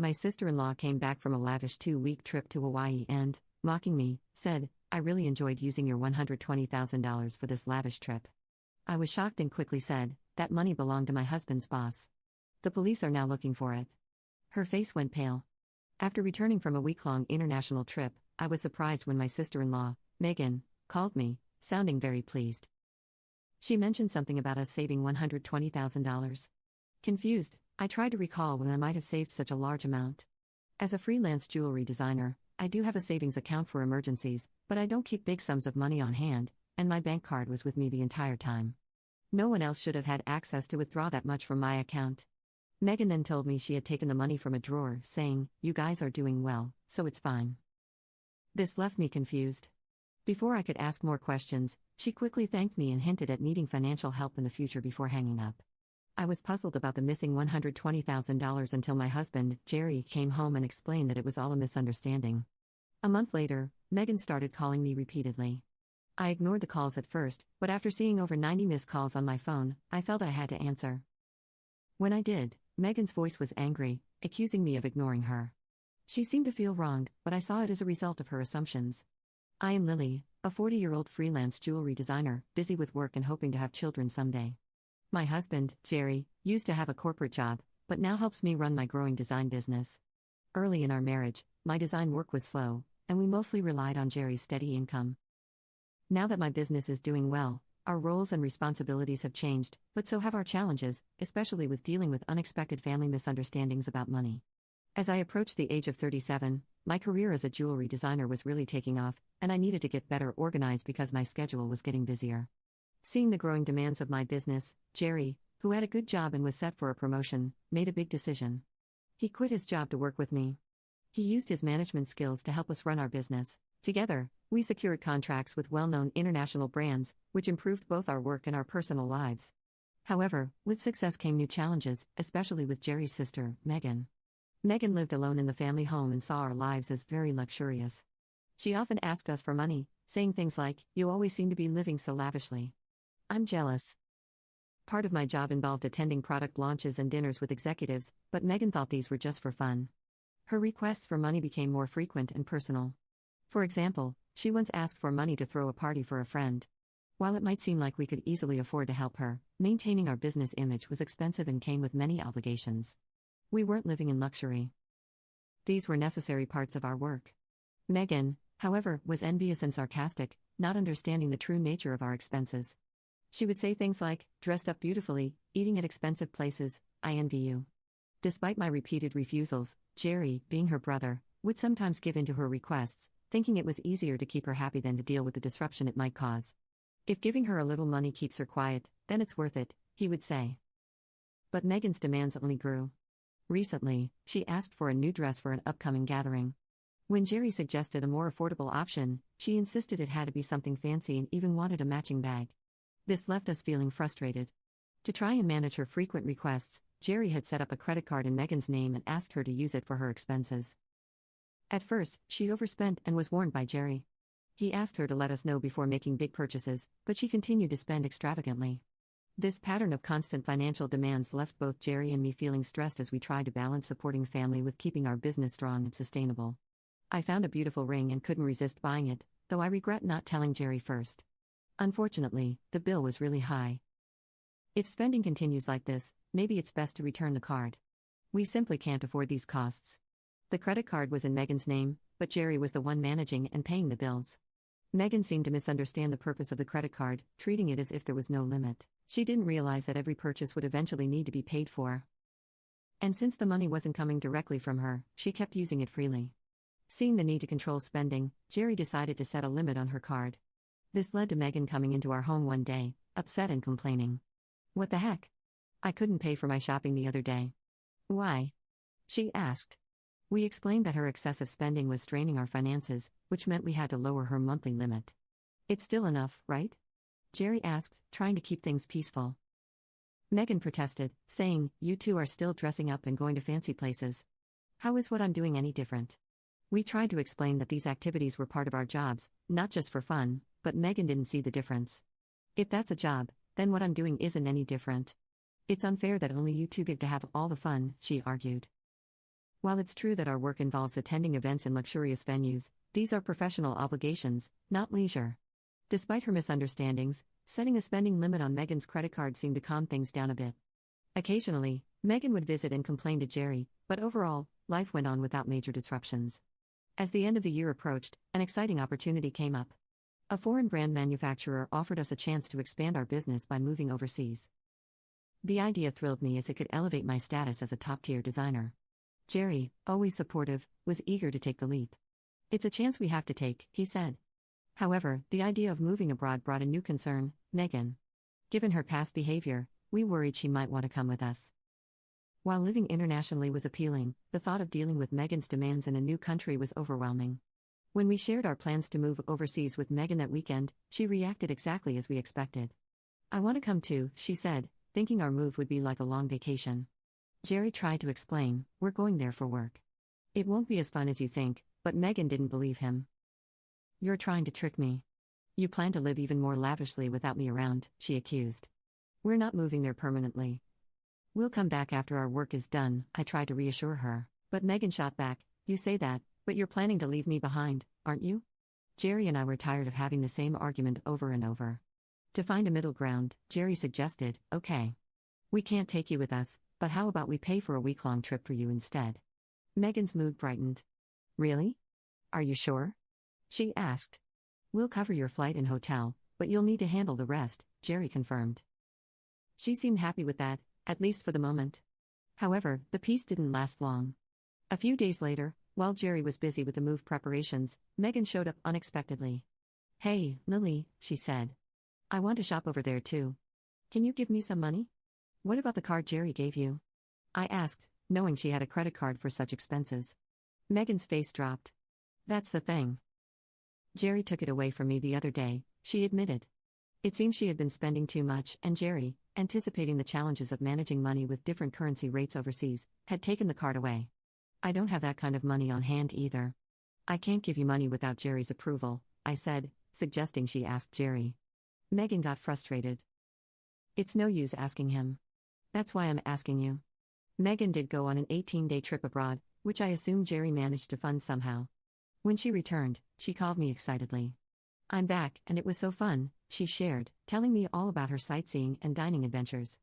My sister-in-law came back from a lavish 2-week trip to Hawaii and, mocking me, said, "I really enjoyed using your $120,000 for this lavish trip." I was shocked and quickly said, "That money belonged to my husband's boss. The police are now looking for it." Her face went pale. After returning from a week-long international trip, I was surprised when my sister-in-law, Megan, called me, sounding very pleased. She mentioned something about us saving $120,000. Confused, I tried to recall when I might have saved such a large amount. As a freelance jewelry designer, I do have a savings account for emergencies, but I don't keep big sums of money on hand, and my bank card was with me the entire time. No one else should have had access to withdraw that much from my account. Megan then told me she had taken the money from a drawer, saying, "You guys are doing well, so it's fine." This left me confused. Before I could ask more questions, she quickly thanked me and hinted at needing financial help in the future before hanging up. I was puzzled about the missing $120,000 until my husband, Jerry, came home and explained that it was all a misunderstanding. A month later, Megan started calling me repeatedly. I ignored the calls at first, but after seeing over 90 missed calls on my phone, I felt I had to answer. When I did, Megan's voice was angry, accusing me of ignoring her. She seemed to feel wronged, but I saw it as a result of her assumptions. I am Lily, a 40-year-old freelance jewelry designer, busy with work and hoping to have children someday. My husband, Jerry, used to have a corporate job, but now helps me run my growing design business. Early in our marriage, my design work was slow, and we mostly relied on Jerry's steady income. Now that my business is doing well, our roles and responsibilities have changed, but so have our challenges, especially with dealing with unexpected family misunderstandings about money. As I approached the age of 37, my career as a jewelry designer was really taking off, and I needed to get better organized because my schedule was getting busier. Seeing the growing demands of my business, Jerry, who had a good job and was set for a promotion, made a big decision. He quit his job to work with me. He used his management skills to help us run our business. Together, we secured contracts with well-known international brands, which improved both our work and our personal lives. However, with success came new challenges, especially with Jerry's sister, Megan. Megan lived alone in the family home and saw our lives as very luxurious. She often asked us for money, saying things like, "You always seem to be living so lavishly. I'm jealous." Part of my job involved attending product launches and dinners with executives, but Megan thought these were just for fun. Her requests for money became more frequent and personal. For example, she once asked for money to throw a party for a friend. While it might seem like we could easily afford to help her, maintaining our business image was expensive and came with many obligations. We weren't living in luxury. These were necessary parts of our work. Megan, however, was envious and sarcastic, not understanding the true nature of our expenses. She would say things like, "Dressed up beautifully, eating at expensive places, I envy you." Despite my repeated refusals, Jerry, being her brother, would sometimes give in to her requests, thinking it was easier to keep her happy than to deal with the disruption it might cause. "If giving her a little money keeps her quiet, then it's worth it," he would say. But Megan's demands only grew. Recently, she asked for a new dress for an upcoming gathering. When Jerry suggested a more affordable option, she insisted it had to be something fancy and even wanted a matching bag. This left us feeling frustrated. To try and manage her frequent requests, Jerry had set up a credit card in Megan's name and asked her to use it for her expenses. At first, she overspent and was warned by Jerry. He asked her to let us know before making big purchases, but she continued to spend extravagantly. This pattern of constant financial demands left both Jerry and me feeling stressed as we tried to balance supporting family with keeping our business strong and sustainable. I found a beautiful ring and couldn't resist buying it, though I regret not telling Jerry first. Unfortunately, the bill was really high. If spending continues like this, maybe it's best to return the card. We simply can't afford these costs. The credit card was in Megan's name, but Jerry was the one managing and paying the bills. Megan seemed to misunderstand the purpose of the credit card, treating it as if there was no limit. She didn't realize that every purchase would eventually need to be paid for. And since the money wasn't coming directly from her, she kept using it freely. Seeing the need to control spending, Jerry decided to set a limit on her card. This led to Megan coming into our home one day, upset and complaining. "What the heck? I couldn't pay for my shopping the other day." "Why?" she asked. We explained that her excessive spending was straining our finances, which meant we had to lower her monthly limit. "It's still enough, right?" Jerry asked, trying to keep things peaceful. Megan protested, saying, "You two are still dressing up and going to fancy places. How is what I'm doing any different?" We tried to explain that these activities were part of our jobs, not just for fun, but Megan didn't see the difference. "If that's a job, then what I'm doing isn't any different. It's unfair that only you two get to have all the fun," she argued. While it's true that our work involves attending events in luxurious venues, these are professional obligations, not leisure. Despite her misunderstandings, setting a spending limit on Megan's credit card seemed to calm things down a bit. Occasionally, Megan would visit and complain to Jerry, but overall, life went on without major disruptions. As the end of the year approached, an exciting opportunity came up. A foreign brand manufacturer offered us a chance to expand our business by moving overseas. The idea thrilled me as it could elevate my status as a top-tier designer. Jerry, always supportive, was eager to take the leap. "It's a chance we have to take," he said. However, the idea of moving abroad brought a new concern: Megan. Given her past behavior, we worried she might want to come with us. While living internationally was appealing, the thought of dealing with Megan's demands in a new country was overwhelming. When we shared our plans to move overseas with Megan that weekend, she reacted exactly as we expected. "I want to come too," she said, thinking our move would be like a long vacation. Jerry tried to explain, "We're going there for work. It won't be as fun as you think," but Megan didn't believe him. "You're trying to trick me. You plan to live even more lavishly without me around," she accused. "We're not moving there permanently. We'll come back after our work is done," I tried to reassure her, but Megan shot back, "You say that, but you're planning to leave me behind, aren't you?" Jerry and I were tired of having the same argument over and over. To find a middle ground, Jerry suggested, "Okay. We can't take you with us, but how about we pay for a week-long trip for you instead?" Megan's mood brightened. "Really? Are you sure?" she asked. "We'll cover your flight and hotel, but you'll need to handle the rest," Jerry confirmed. She seemed happy with that, at least for the moment. However, the peace didn't last long. A few days later, while Jerry was busy with the move preparations, Megan showed up unexpectedly. "Hey, Lily," she said. "I want to shop over there too. Can you give me some money?" "What about the card Jerry gave you?" I asked, knowing she had a credit card for such expenses. Megan's face dropped. "That's the thing. Jerry took it away from me the other day," she admitted. It seemed she had been spending too much, and Jerry, anticipating the challenges of managing money with different currency rates overseas, had taken the card away. "I don't have that kind of money on hand either. I can't give you money without Jerry's approval," I said, suggesting she ask Jerry. Megan got frustrated. "It's no use asking him. That's why I'm asking you." Megan did go on an 18-day trip abroad, which I assume Jerry managed to fund somehow. When she returned, she called me excitedly. "I'm back, and it was so fun," she shared, telling me all about her sightseeing and dining adventures.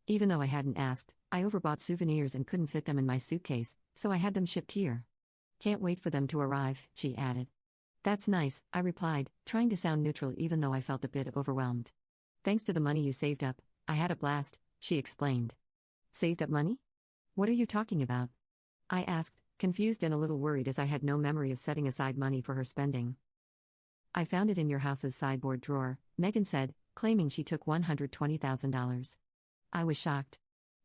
Even though I hadn't asked, I overbought souvenirs and couldn't fit them in my suitcase, so I had them shipped here. "Can't wait for them to arrive," she added. "That's nice," I replied, trying to sound neutral even though I felt a bit overwhelmed. "Thanks to the money you saved up, I had a blast," she explained. "Saved up money? What are you talking about?" I asked, confused and a little worried as I had no memory of setting aside money for her spending. "I found it in your house's sideboard drawer," Megan said, claiming she took $120,000. I was shocked.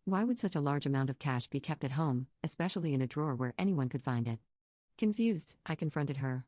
Why would such a large amount of cash be kept at home, especially in a drawer where anyone could find it? Confused, I confronted her.